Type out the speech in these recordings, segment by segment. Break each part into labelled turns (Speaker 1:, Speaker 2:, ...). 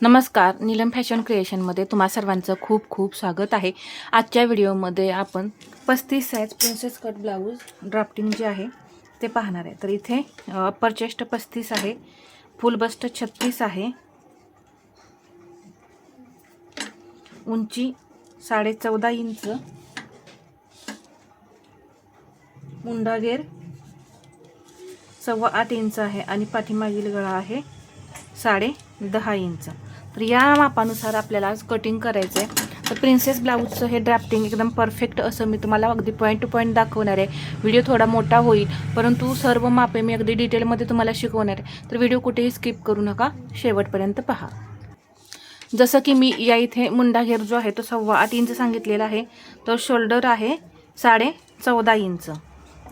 Speaker 1: नमस्कार, नीलम फॅशन क्रिएशनमध्ये तुम्हा सर्वांचं खूप खूप स्वागत आहे। आजच्या व्हिडिओमध्ये आपण 35 size princess cut blouse drafting जे आहे ते पाहणार आहे। तर इथे अप्पर चेस्ट 35 आहे, फुल बस्ट 36 आहे, उंची 14.5 इंच, मुंडा घेर 8.25 इंच आहे आणि पाठीमागील गळा आहे 10.5 इंच। तर या मापानुसार आपल्याला आज कटिंग करायचं आहे। तर प्रिन्सेस ब्लाऊजचं हे ड्राफ्टिंग एकदम परफेक्ट असं मी तुम्हाला अगदी पॉईंट टू पॉईंट दाखवणार आहे। व्हिडिओ थोडा मोठा होईल, परंतु सर्व मापे मी अगदी डिटेलमध्ये तुम्हाला शिकवणार आहे। तर व्हिडिओ कुठेही स्किप करू नका, शेवटपर्यंत पहा। जसं की मी या इथे मुंडा घेर जो आहे तो 8.25 इंच सांगितलेला आहे, तर शोल्डर आहे 14.5 इंच।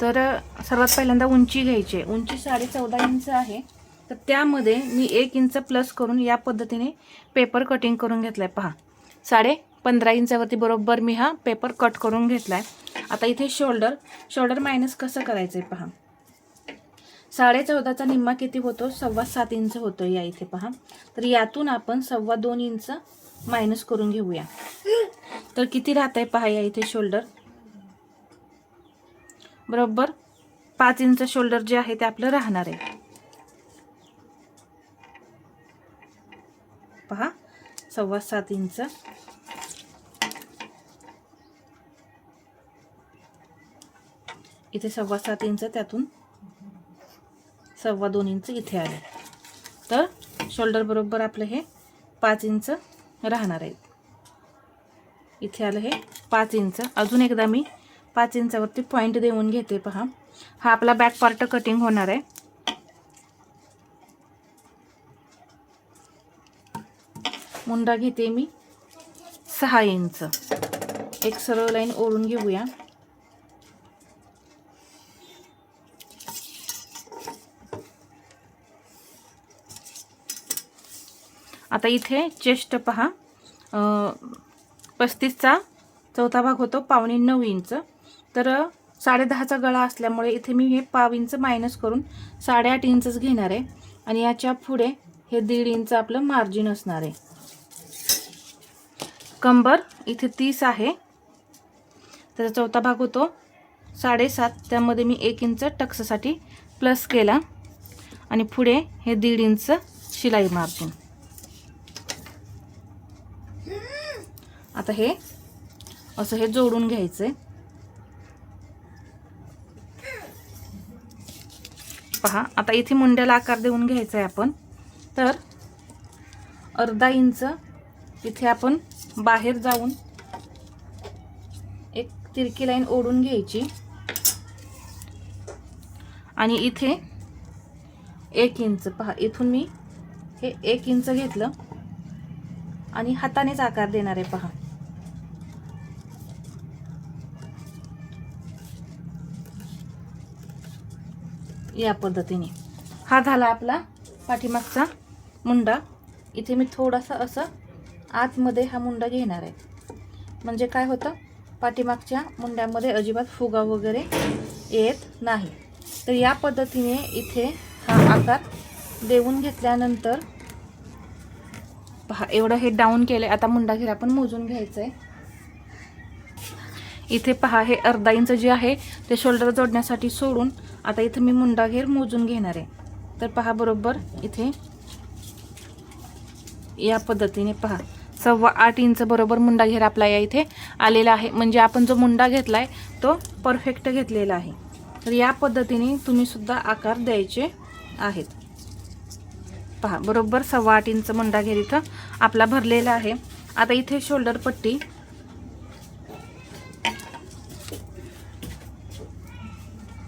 Speaker 1: तर सर्वात पहिल्यांदा उंची घ्यायची आहे। उंची 14.5 इंच आहे, तर त्यामध्ये मी 1 इंच प्लस करून या पद्धतीने पेपर कटिंग करून घेतलाय। पहा 15.5 इंचावरती बरोबर मी हा पेपर कट करून घेतलाय। आता इथे शोल्डर मायनस कसं करायचंय पहा। 14.5चा निम्मा किती होतो? 7.25 इंच होतो या इथे पहा। तर यातून आपण 2.25 इंच मायनस करून घेऊया। तर किती राहतंय पहा या इथे शोल्डर बरोबर 5 इंच शोल्डर जे आहे ते आपलं राहणार आहे। पहा 7.25 इंच, इथे 7.25 इंच, त्यातून 2.25 इंच इथे आले, तर शोल्डर बरोबर आपलं हे 5 इंच राहणार आहे। इथे आलं हे 5 इंच। अजून एकदा मी 5 इंचावरती पॉइंट देऊन घेते। पहा हा आपला बॅक पार्ट कटिंग होणार आहे। मुंडा घेते मी 6 इंच। एक सरळ लाईन ओढून घेऊया। आता इथे चेस्ट पहा 35चा चौथा भाग होतो 8.25 इंच। तर 10.5चा गळा असल्यामुळे इथे मी हे 0.5 इंच मायनस करून 8.5 इंचच घेणार आहे आणि याच्या पुढे हे 1.5 इंच आपलं मार्जिन असणार आहे। कंबर इथे 30 आहे, त्याचा चौथा भाग होतो 7.5, त्यामध्ये मी 1 इंच टक्ससाठी प्लस केला आणि पुढे हे 1.5 इंच शिलाई मार्जिन। आता हे असं हे जोडून घ्यायचंय। पहा आता इथे मुंड्याला आकार देऊन घ्यायचा आहे आपण। तर 0.5 इंच इथे आपण बाहेर जाऊन एक तिरकी लाईन ओढून घ्यायची आणि इथे 1 इंच पहा, इथून मी हे 1 इंच घेतलं आणि हातानेच आकार देणार आहे। पहा या पद्धतीने हा झाला आपला पाठीमागचा मुंडा। इथे मी थोडासा असं आतमध्ये हा मुंडा घेणार आहे, म्हणजे काय होतं, पाठीमागच्या मुंड्यामध्ये अजिबात फुगा वगैरे येत नाही। तर या पद्धतीने इथे हा आकार देऊन घेतल्यानंतर पहा एवढं हे डाऊन केलंय। आता मुंडा घेर आपण मोजून घ्यायचंय। इथे पहा हे 0.5 इंच जे आहे ते शोल्डर जोडण्यासाठी सोडून आता इथे मी मुंडा घेर मोजून घेणार आहे। तर पहा बरोबर इथे या पद्धतीने पहा 8.25 इंच बरोबर मुंडा घेर आपला या इथे आलेला आहे, म्हणजे आपण जो मुंडा घेतलाय तो परफेक्ट घेतलेला आहे। तर या पद्धतीने तुम्ही सुद्धा आकार द्यायचे आहेत। पहा बरोबर 8.25 इंच मुंडा घेर इथं आपला भरलेला आहे। आता इथे शोल्डर पट्टी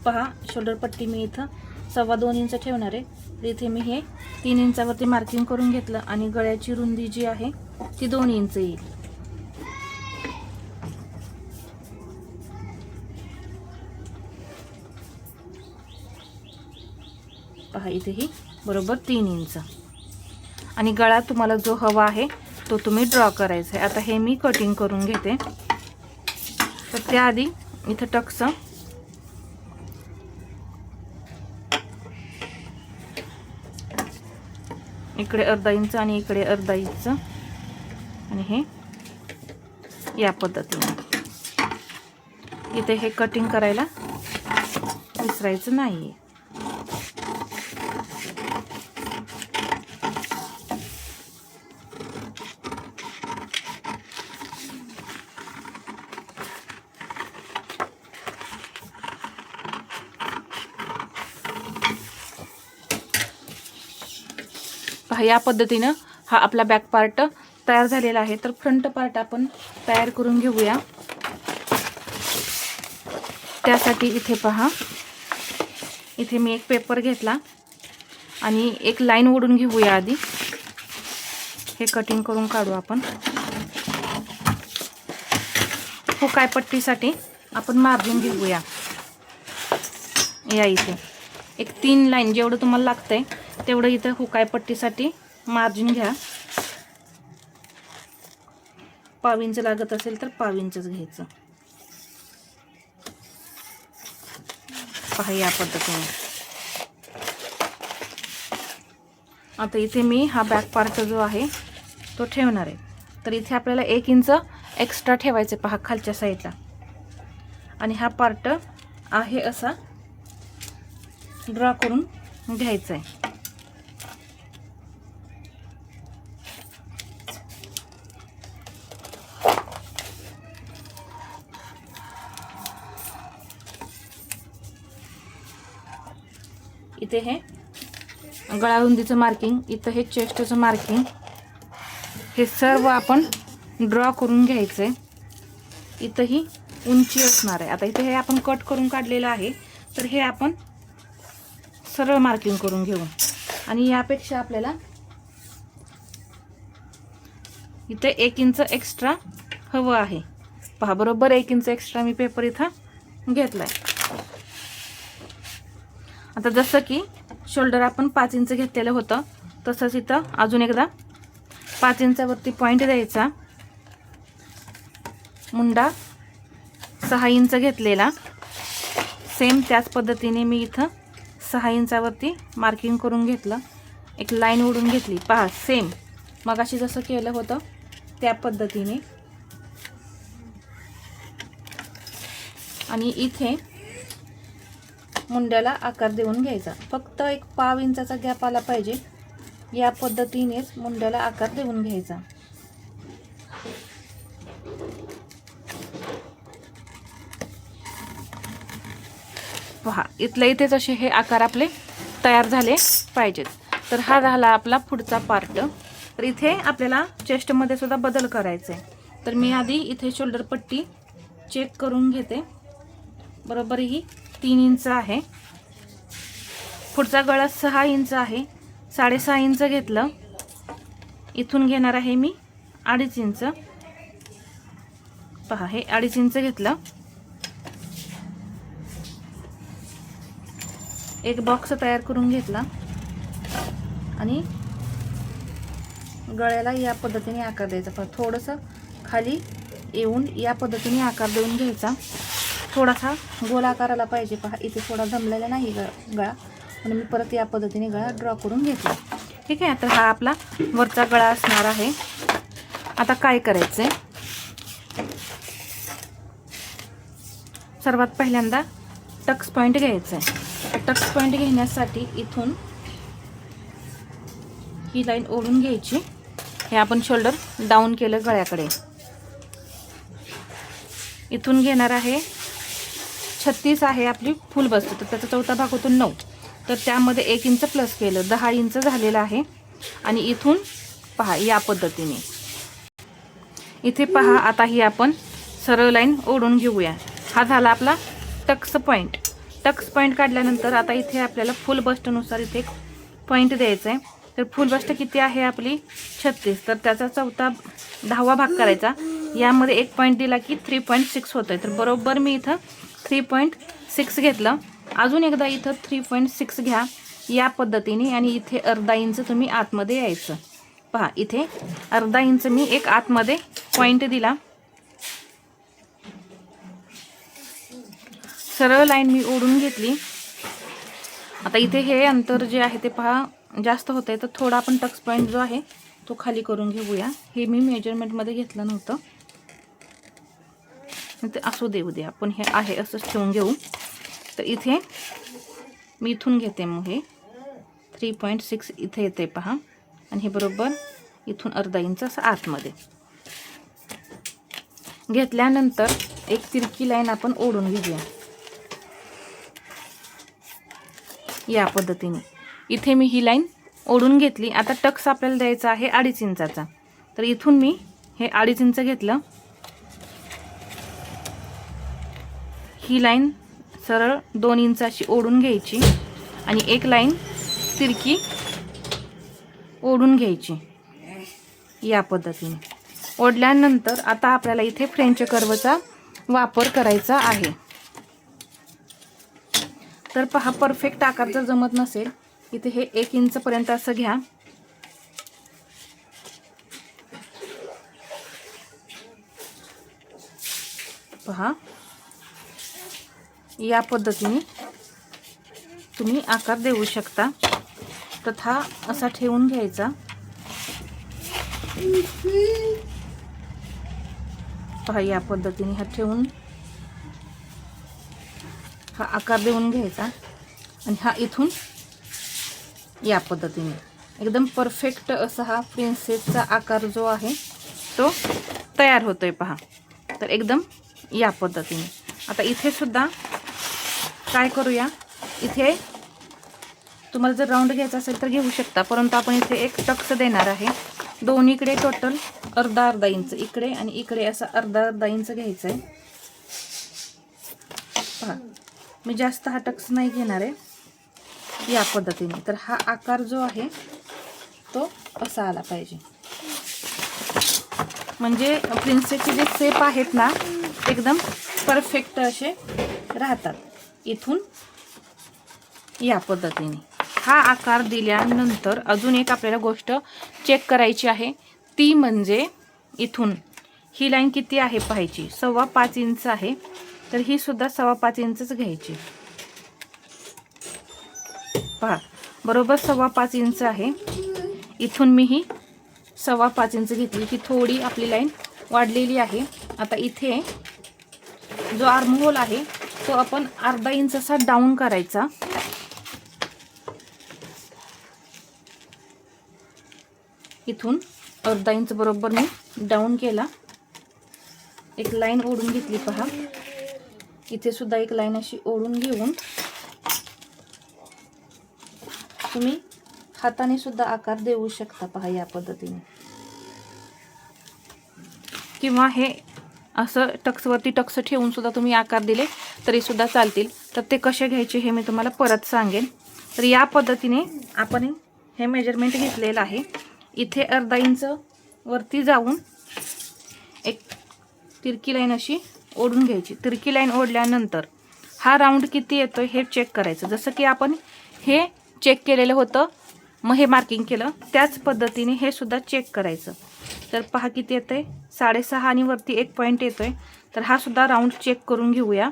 Speaker 1: पहा, शोल्डर पट्टी मी इथं 2.25 इंच ठेवणार आहे। तर इथे मी हे 3 इंचावरती मार्किंग करून घेतलं आणि गळ्याची रुंदी जी आहे ती 2 इंच येईल। पहा इथेही बरोबर 3 इंच आणि गळा तुम्हाला जो हवा आहे तो तुम्ही ड्रॉ करायचा आहे। आता हे मी कटिंग करून घेते। तर त्याआधी इथं टक्स इकडे अर्धा इंच आणि इकडे अर्धा इंच, आणि हे या पद्धतीने. इथे हे कटिंग करायला विसरायचं नाही. या पद्धतीनं हा आपला बॅक पार्ट तयार झालेला आहे. तर फ्रंट पार्ट आपण तयार करून घेऊया. त्यासाठी इथे पहा, इथे मी एक पेपर घेतला आणि एक लाईन ओढून घेऊया. आधी हे कटिंग करून काढू आपण. हुकाय पट्टीसाठी आपण मार्जिन घेऊया. या इथे एक 3 लाईन, जेवढं तुम्हाला लागतंय तेवढं इथं हुकाय पट्टीसाठी मार्जिन घ्या. 1/2 इंच लागत असेल तर 1/2 इंचच घ्यायचं. पहा या पद्धतीने. आता इथे मी हा बॅक पार्ट जो आहे तो ठेवणार आहे. तर इथे आपल्याला 1 इंच एक्स्ट्रा ठेवायचे पहा खालच्या साईडला, आणि हा पार्ट आहे असा ड्रॉ करून घ्यायचा आहे. इथे हे गळा रुंदीचं मार्किंग, इथं हे चेस्टचं मार्किंग, हे सर्व आपण ड्रॉ करून घ्यायचं आहे. इथं ही उंची असणार आहे. आता इथे हे आपण कट करून काढलेलं आहे, तर हे आपण सरळ मार्किंग करून घेऊ. आणि यापेक्षा आपल्याला इथे 1 इंच एक्स्ट्रा हवं आहे. पहा बरोबर 1 इंच एक्स्ट्रा मी पेपर इथं घेतलाय. आता जसं की शोल्डर आपण 5 इंच घेतलेलं होतं, तसंच इथं अजून एकदा 5 इंचावरती पॉईंट द्यायचा. मुंडा 6 इंच घेतलेला, सेम त्याच पद्धतीने मी इथं 6 इंचावरती मार्किंग करून घेतलं. एक लाईन ओढून घेतली. पहा सेम मगाशी जसं केलं होतं त्या पद्धतीने. आणि इथे मुंड्याला आकार देऊन घ्यायचा. फक्त एक 1/2 इंचाचा गॅप आला पाहिजे. या पद्धतीनेच मुंड्याला आकार देऊन घ्यायचा. पहा इथल्या इथेच असे हे आकार आपले तयार झाले पाहिजेत. तर हा झाला आपला पुढचा पार्ट. तर इथे आपल्याला चेस्टमध्ये सुद्धा बदल करायचा आहे. तर मी आधी इथे शोल्डर पट्टी चेक करून घेते. बरोबर ही 3 इंच आहे. पुढचा गळा 6 इंच आहे. 6.5 इंच घेतलं. इथून घेणार आहे मी 2.5 इंच. पहा हे 2.5 इंच घेतलं. एक बॉक्स तयार करून घेतला आणि गळ्याला या पद्धतीने आकार द्यायचा. पण थोडंसं खाली येऊन या पद्धतीने आकार देऊन घ्यायचा. थोडासा गोल आकार आला पाहिजे. पहा इथे थोडा जमलेला नाही गळा, म्हणून मी परत या पद्धतीने गळा ड्रॉ करून घेतला. ठीक आहे. तर हा आपला वरचा गळा असणार आहे. आता काय करायचं आहे, सर्वात पहिल्यांदा टक्स पॉईंट घ्यायचा आहे. टक्स पॉईंट घेण्यासाठी इथून ही लाईन ओढून घ्यायची. हे आपण शोल्डर डाऊन केलं गळ्याकडे. इथून घेणार आहे 36 आहे आपली फुल बसते, तर त्याचा चौथा भाग होतो 9. तर त्यामध्ये 1 इंच प्लस केलं, 10 इंच झालेलं आहे. आणि इथून पहा या पद्धतीने इथे पहा. आता ही आपण सरळ लाईन ओढून घेऊया. हा झाला आपला टक्स पॉईंट. टक्स पॉईंट काढल्यानंतर आता इथे आपल्याला फुल बस्टनुसार इथे एक पॉईंट द्यायचा आहे. तर फुल बस्ट किती आहे आपली 36, तर त्याचा चौथा 10वा भाग करायचा. यामध्ये एक पॉईंट दिला की 3.6 होतं आहे. तर बरोबर मी इथं 3.6 घेतलं. अजून एकदा इथं 3.6 घ्या या पद्धतीने. आणि इथे अर्धा इंच तुम्ही आतमध्ये यायचं. पहा इथे अर्धा इंच मी एक आतमध्ये पॉईंट दिला. सरळ लाईन मी ओढून घेतली. आता इथे हे अंतर जे आहे ते पहा जास्त होत आहे तर थोडा आपण टक्स पॉईंट जो आहे तो खाली करून घेऊया. हे मी मेजरमेंटमध्ये घेतलं नव्हतं, ते असू देऊ दे, आपण हे आहे असंच ठेवून घेऊ. तर इथे मी इथून घेते, मग हे 3.6 इथे येते पहा, आणि हे बरोबर इथून अर्धा इंच असं आतमध्ये घेतल्यानंतर एक तिरकी लाईन आपण ओढून घेऊया या पद्धतीने. इथे मी ही लाईन ओढून घेतली. आता टक्स आपल्याला द्यायचा आहे 2.5 इंचाचा, तर इथून मी हे 2.5 इंच घेतलं. ही लाईन सरळ 2 इंचाची ओढून घ्यायची आणि एक लाईन तिरकी ओढून घ्यायची या पद्धतीने. ओढल्यानंतर आता आपल्याला इथे फ्रेंच कर्वचा वापर करायचा आहे. तर पहा, परफेक्ट आकार जर जमत नसेल इथे हे 1 इंच पर्यंत असं घ्या. पहा, या पद्धतीने तुम्ही आकार देऊ शकता. तथा असा ठेवून घ्यायचा. पहा, या पद्धतीने हा ठेवून हा आकार देऊन घ्यायचा आणि हा इथून या पद्धतीने एकदम परफेक्ट असा हा प्रिन्सेसचा आकार जो आहे तो तयार होतोय. पहा, तर एकदम या पद्धतीने. आता इथे सुद्धा काय करूया, इथे तुम्हाला जर राऊंड घ्यायचा असेल तर घेऊ शकता, परंतु आपण इथे एक टक्स देणार आहे. दोन्हीकडे टोटल अर्धा इंच, इकडे आणि इकडे असं अर्धा इंच घ्यायचं आहे. पहा, मी जास्त हा टक्स नाही घेणार आहे या पद्धतीने. तर हा आकार जो आहे तो असा आला पाहिजे, म्हणजे प्रिन्सेसचे जे शेप आहेत ना एकदम परफेक्ट असे राहतात. इथून या पद्धतीने हा आकार दिल्यानंतर अजून एक आपल्याला गोष्ट चेक करायची आहे, ती म्हणजे इथून ही लाईन किती आहे पाहायची. 5.25 इंच आहे, तर ही सुद्धा 5.25 इंचच घ्यायची. पहा, बरोबर 5.25 इंच आहे. इथून मी ही 5.25 इंच घेतली, की थोडी आपली लाईन वाढलेली आहे. आता इथे जो आर्म होल आहे तो आपण अर्धा इंच असा डाऊन करायचा. इथून अर्धा इंच बरोबर मी डाऊन केला. एक लाईन ओढून घेतली. पहा, इथे सुद्धा एक लाईन अशी ओढून घेऊन तुम्ही हाताने सुद्धा आकार देऊ शकता. पहा, या पद्धतीने, किंवा हे असं टक्सवरती टक्स ठेवून सुद्धा तुम्ही आकार दिले तरी सुद्धा चालतील. तर ते कसे घ्यायचे हे मी तुम्हाला परत सांगेन. तर या पद्धतीने आपण हे मेजरमेंट घेतलेलं आहे. इथे अर्धा इंच वरती जाऊन एक तिरकी लाईन अशी ओढून घ्यायची. तिरकी लाईन ओढल्यानंतर हा राऊंड किती येतोय हे चेक करायचं. जसं की आपण हे चेक केलेलं होतं, मग हे मार्किंग केलं, त्याच पद्धतीने हे सुद्धा चेक करायचं. तर पहा किती येतंय, 6.5 आणि वरती 1 पॉईंट येतोय. तर हा सुद्धा राऊंड चेक करून घेऊया.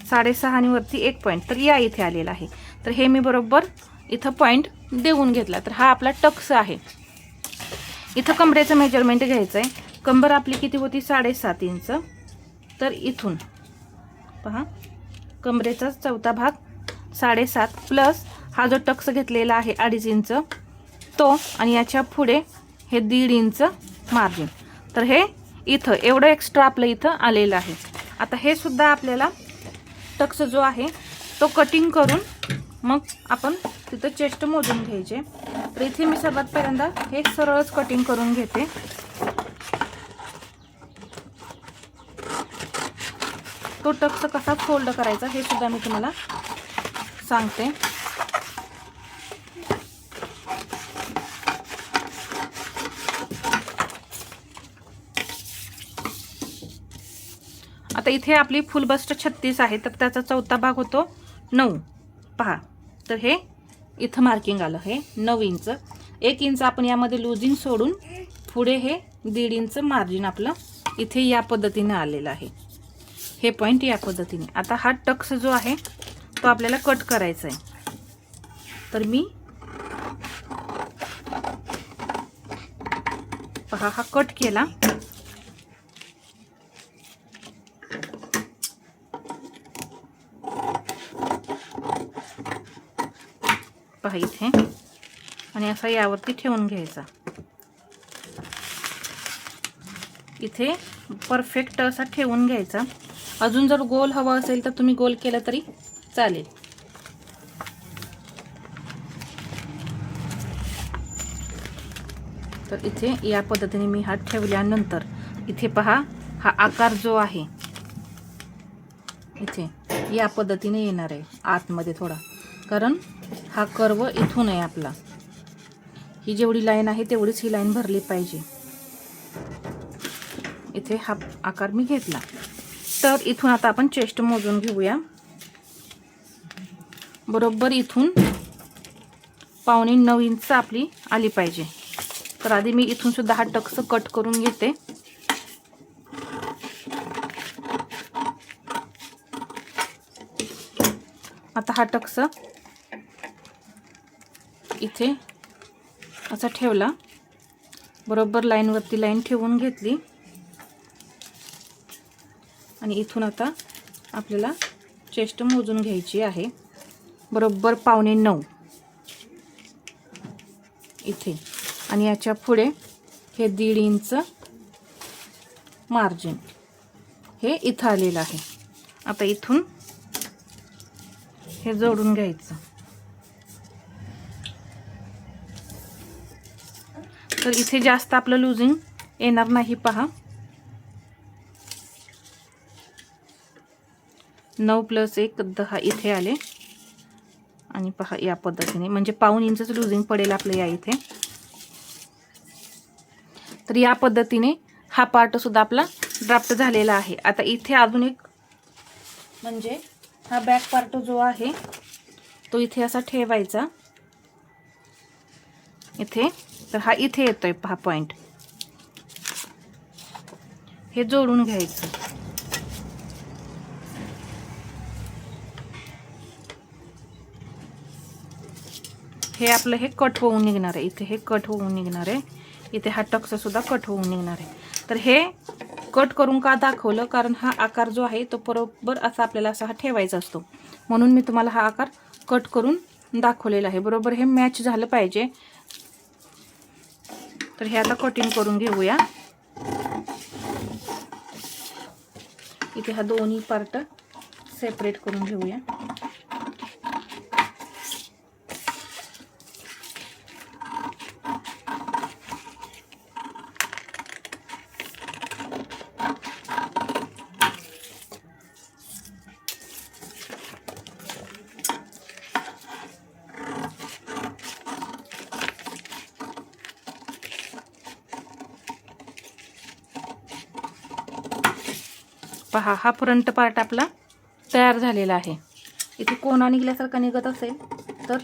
Speaker 1: 6.5 आणि वरती 1 पॉईंट, तर या इथे आलेला आहे. तर हे मी बरोबर इथं पॉईंट देऊन घेतला. तर हा आपला टक्स आहे. इथं कमरेचं मेजरमेंट घ्यायचं आहे. कंबर आपली किती होती, 7.5 इंच. तर इथून पहा, कमरेचा चौथा भाग 7.5 प्लस हा जो टक्स घेतलेला आहे 2.5 इंच तो, आणि याच्या पुढे हे 1.5 इंच मार्जिन. तर हे इथं एवढं एक्स्ट्रा आपलं इथं आलेलं आहे. आता हे सुद्धा आपल्याला टक्स जो आहे तो कटिंग करून मग आपण तिथं चेस्ट मोजून घ्यायचे. तर इथे मी सर्वात पहिल्यांदा हे सरळच कटिंग करून घेते. तो टक्स कसा फोल्ड करायचा हे सुद्धा मी तुम्हाला सांगते. आता इथे आपली फुल बस्ट 36 आहे, तर त्याचा चौथा भाग होतो 9. पहा, तर हे इथं मार्किंग आलं, हे 9 इंच. 1 इंच आपण यामध्ये लूजिंग सोडून पुढे हे 1.5 इंच मार्जिन आपलं इथे या पद्धतीने आलेलं आहे. हे पॉईंट या पद्धतीने. आता हा टक्स जो आहे तो आपल्याला कट करायचा आहे. तर मी पहा हा कट केला. पहा इथे आणि असा यावरती ठेवून घ्यायचा. इथे परफेक्ट असा ठेवून घ्यायचा. अजून जर गोल हवा असेल तर तुम्ही गोल केला तरी चालेल. तर इथे या पद्धतीने मी हा ठेवल्यानंतर इथे पहा हा आकार जो आहे इथे या पद्धतीने येणार आहे आतमध्ये थोडा, कारण हा कर्व इथून आहे आपला. ही जेवढी लाईन आहे तेवढीच ही लाईन भरली पाहिजे. इथे हा आकार मी घेतला. तर इथून आता आपण चेस्ट मोजून घेऊया. बरोबर इथून 8.25 इंच आपली आली पाहिजे. तर आधी मी इथून सुद्धा हा टक्स कट करून घेते. आता हा टक्स इथे असा ठेवला. बरोबर लाईनवरती लाईन ठेवून घेतली आणि इथून आता आपल्याला चेस्ट मोजून घ्यायची आहे. बरोबर 8.25 इथे आणि याच्या पुढे हे 1.5 इंच मार्जिन हे इथं आलेलं आहे. आता इथून हे जोडून घ्यायचं. तर इथे जास्त आपलं लूजिंग येणार नाही. पहा 9 + 1 10 इथे आले आणि पहा या पद्धतीने म्हणजे 1.25 इंचच लूजिंग पडेल आपलं या इथे. तर या पद्धतीने हा पार्ट सुद्धा आपला ड्राफ्ट झालेला आहे. आता इथे अजून एक म्हणजे हा बॅक पार्ट जो आहे तो इथे असा ठेवायचा इथे. तर हा इथे येतोय पहा पॉइंट, हे जोडून घ्यायचं. हे आपलं हे कट होऊन निघणार आहे. इथे हे कट होऊन निघणार आहे. इथे हा टक्स सुद्धा कट होऊन निघणार आहे. तर हे कट करून का दाखवलं, कारण हा आकार जो आहे तो बरोबर असा आपल्याला असा हा ठेवायचा असतो, म्हणून मी तुम्हाला हा आकार कट करून दाखवलेला आहे. बरोबर हे मॅच झालं पाहिजे. तर हे आता कटिंग करून घेऊया. इथे हा दोन्ही पार्ट सेपरेट करून घेऊया. पहा हा फ्रंट पार्ट आपला तयार झालेला आहे. इथे कोणा निघल्यासारखा निघत असेल तर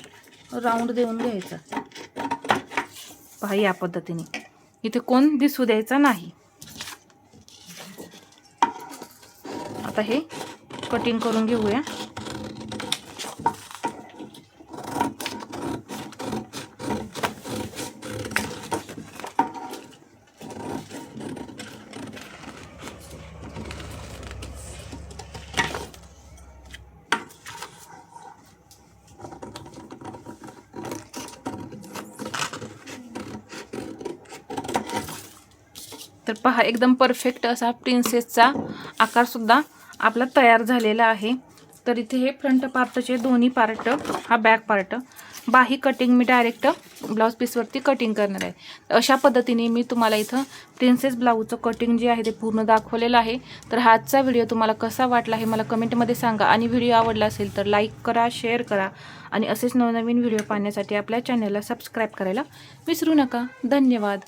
Speaker 1: राऊंड देऊन घ्यायचा. पहा या पद्धतीने इथे कोण दिसू द्यायचा नाही. आता हे कटिंग करून घेऊया. तर पहा एकदम परफेक्ट असा प्रिन्सेसचा आकार सुद्धा आपला तयार झालेला आहे. तर इथे हे फ्रंट पार्टचे दोन्ही पार्ट, हा बॅक पार्ट, बाही कटिंग मी डायरेक्ट ब्लाऊज पीसवरती कटिंग करणार आहे. अशा पद्धतीने मी तुम्हाला इथं प्रिन्सेस ब्लाऊजचं कटिंग जे आहे ते पूर्ण दाखवलेलं आहे. तर हा आजचा व्हिडिओ तुम्हाला कसा वाटला हे मला कमेंटमध्ये सांगा आणि व्हिडिओ आवडला असेल तर लाईक करा, शेअर करा आणि असेच नवनवीन व्हिडिओ पाहण्यासाठी आपल्या चॅनलला सबस्क्राईब करायला विसरू नका. धन्यवाद.